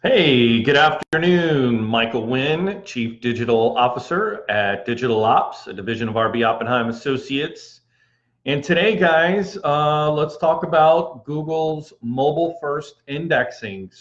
Hey, good afternoon. Michael Wynn, Chief Digital Officer at Digital Ops, a division of RB Oppenheim Associates. And today, guys, let's talk about Google's mobile first indexing.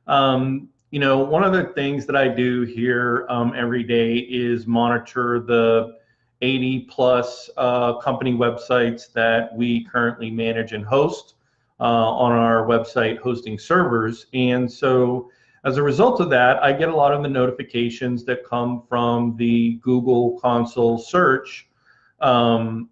One of the things that I do here every day is monitor the 80 plus company websites that we currently manage and host on our website hosting servers. And so as a result of that, I get a lot of the notifications that come from the um,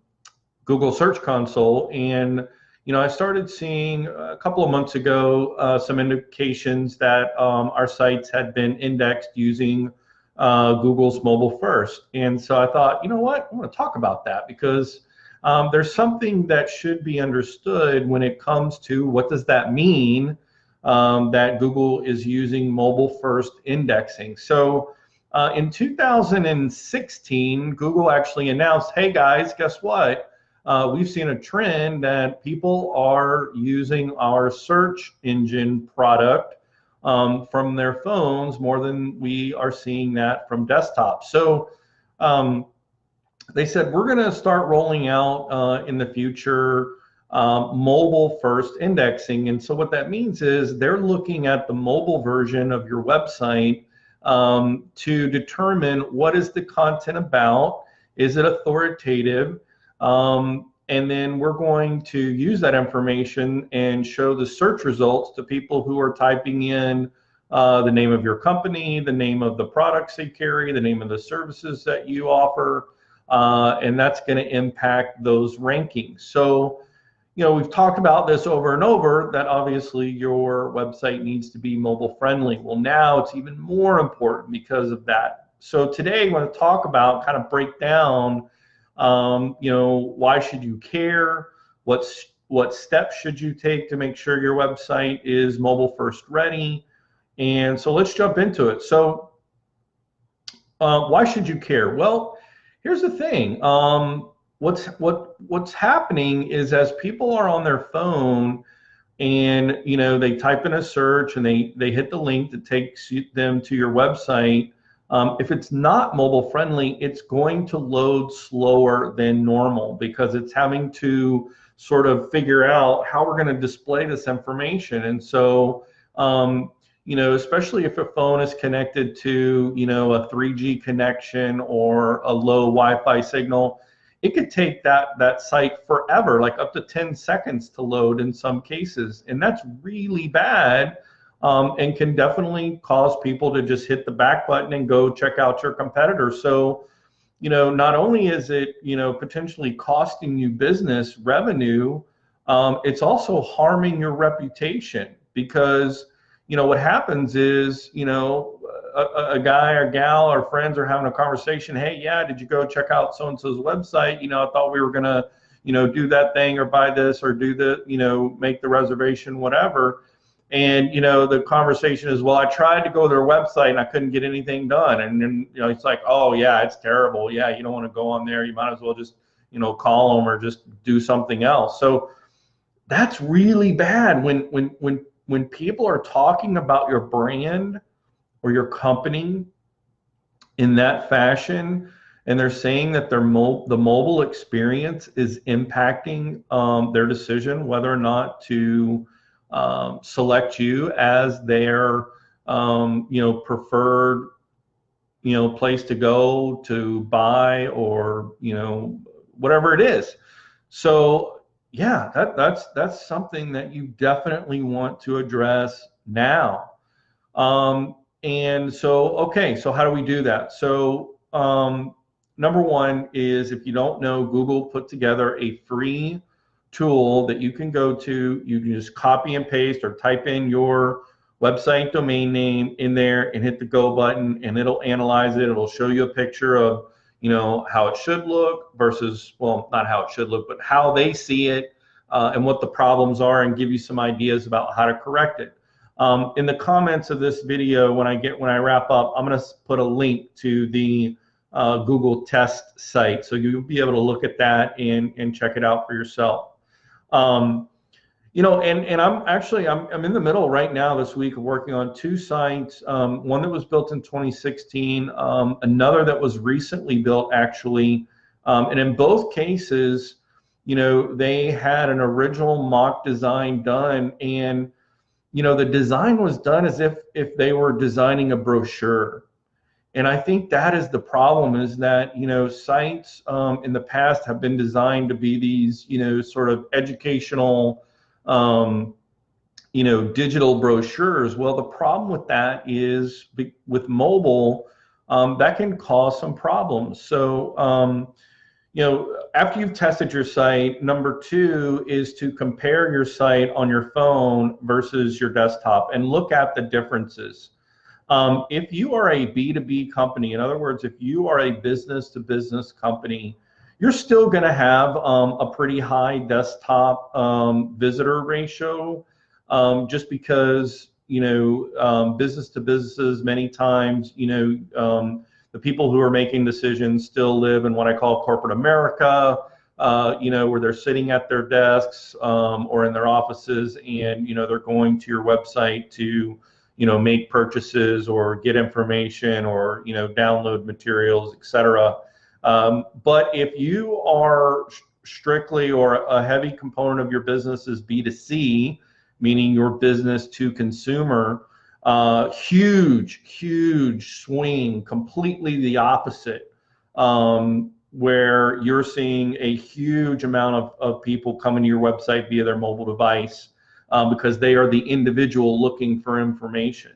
Google Search Console. And I started seeing a couple of months ago some indications that our sites had been indexed using Google's mobile first. And so I thought, you know what, I want to talk about that because there's something that should be understood when it comes to what does that mean that Google is using mobile first indexing. So in 2016, Google actually announced, hey guys, guess what? We've seen a trend that people are using our search engine product from their phones more than we are seeing that from desktops. So they said, we're going to start rolling out in the future mobile first indexing. And so what that means is they're looking at the mobile version of your website to determine what is the content about, is it authoritative, and then we're going to use that information and show the search results to people who are typing in the name of your company, the name of the products they carry, the name of the services that you offer, and that's going to impact those rankings. So, we've talked about this over and over that obviously your website needs to be mobile friendly. Well, now it's even more important because of that. So today I want to talk about, kind of break down, why should you care? What steps should you take to make sure your website is mobile first ready? And so let's jump into it. So why should you care? Well, here's the thing. What's happening is as people are on their phone and they type in a search and they hit the link that takes them to your website, if it's not mobile friendly, it's going to load slower than normal because it's having to sort of figure out how we're going to display this information. And so especially if a phone is connected to a 3G connection or a low Wi-Fi signal, it could take that site forever, like up to 10 seconds to load in some cases. And that's really bad, and can definitely cause people to just hit the back button and go check out your competitor. So, not only is it, potentially costing you business revenue, it's also harming your reputation because, what happens is, a guy or gal or friends are having a conversation. Hey, yeah, did you go check out so-and-so's website? I thought we were going to, do that thing or buy this or do the, make the reservation, whatever. And, the conversation is, well, I tried to go to their website and I couldn't get anything done. And then, it's like, oh yeah, it's terrible. Yeah, you don't want to go on there. You might as well just, call them or just do something else. So that's really bad when people are talking about your brand or your company in that fashion, and they're saying that the mobile experience is impacting their decision whether or not to select you as their preferred place to go to buy or whatever it is. So yeah, that's something that you definitely want to address now. And so, okay, so how do we do that? So number one is, if you don't know, Google put together a free tool that you can go to. You can just copy and paste or type in your website domain name in there and hit the go button, and it'll analyze it. It'll show you a picture of how it should look versus, well, not how it should look, but how they see it, and what the problems are, and give you some ideas about how to correct it. In the comments of this video, when I wrap up, I'm going to put a link to the Google test site, so you'll be able to look at that and check it out for yourself. And I'm in the middle right now this week of working on two sites. One that was built in 2016, another that was recently built actually, and in both cases, they had an original mock design done, and the design was done as if they were designing a brochure. And I think that is the problem, is that sites in the past have been designed to be these sort of educational digital brochures. Well, the problem with that is with mobile, that can cause some problems. So after you've tested your site, number two is to compare your site on your phone versus your desktop and look at the differences. If you are a B2B company, in other words, if you are a business-to-business company, you're still going to have a pretty high desktop visitor ratio, just because business to businesses many times, the people who are making decisions still live in what I call corporate America, where they're sitting at their desks or in their offices, and they're going to your website to make purchases or get information or download materials, etc. But if you are strictly, or a heavy component of your business is B2C, meaning your business to consumer, huge swing, completely the opposite, where you're seeing a huge amount of people coming to your website via their mobile device, because they are the individual looking for information.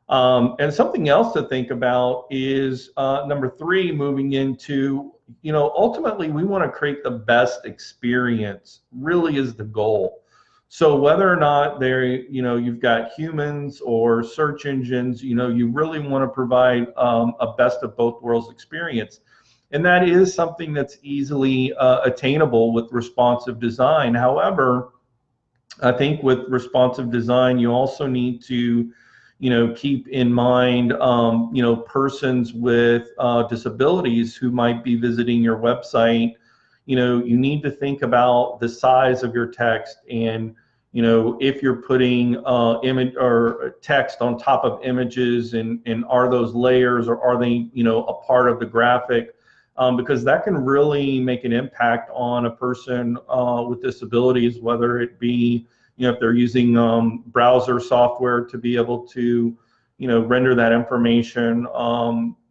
And something else to think about is number three, moving into, ultimately we want to create the best experience, really is the goal. So whether or not you've got humans or search engines, you really want to provide a best of both worlds experience. And that is something that's easily attainable with responsive design. However, I think with responsive design, you also need to, keep in mind, persons with disabilities who might be visiting your website. You need to think about the size of your text, and if you're putting image or text on top of images, and are those layers, or are they a part of the graphic, because that can really make an impact on a person with disabilities, whether it be if they're using browser software to be able to render that information,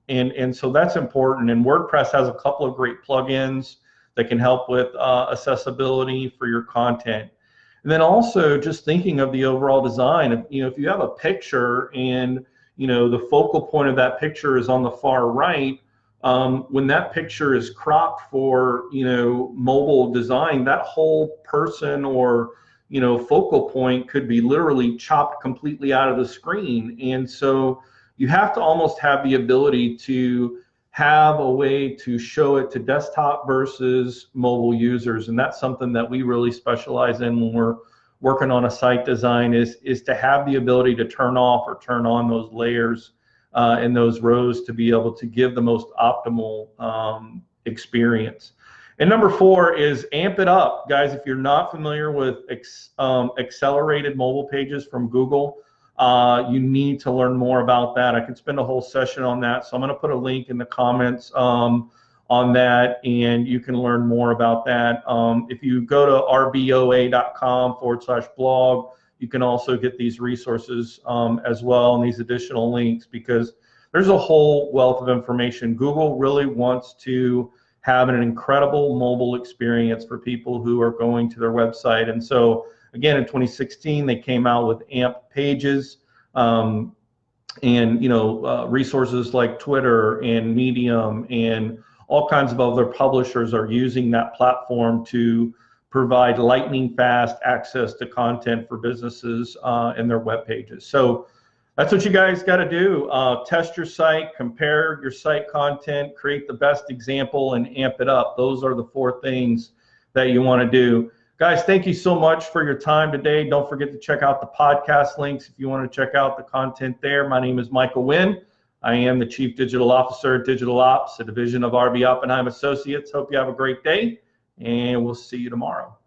and so that's important. And WordPress has a couple of great plugins that can help with accessibility for your content. And then also just thinking of the overall design. If you have a picture and the focal point of that picture is on the far right, when that picture is cropped for mobile design, that whole person or focal point could be literally chopped completely out of the screen. And so you have to almost have the ability to have a way to show it to desktop versus mobile users. And that's something that we really specialize in when we're working on a site design, is to have the ability to turn off or turn on those layers and those rows to be able to give the most optimal experience. And number four is amp it up. Guys, if you're not familiar with accelerated mobile pages from Google, you need to learn more about that. I could spend a whole session on that, so I'm going to put a link in the comments on that, and you can learn more about that. If you go to rboa.com/blog, you can also get these resources as well, and these additional links, because there's a whole wealth of information. Google really wants to have an incredible mobile experience for people who are going to their website. And so again, in 2016, they came out with AMP pages, and resources like Twitter and Medium and all kinds of other publishers are using that platform to provide lightning fast access to content for businesses and their web pages. So that's what you guys got to do. Test your site, compare your site content, create the best example, and amp it up. Those are the four things that you want to do. Guys, thank you so much for your time today. Don't forget to check out the podcast links if you want to check out the content there. My name is Michael Wynn. I am the Chief Digital Officer at Digital Ops, a division of RB Oppenheim Associates. Hope you have a great day, and we'll see you tomorrow.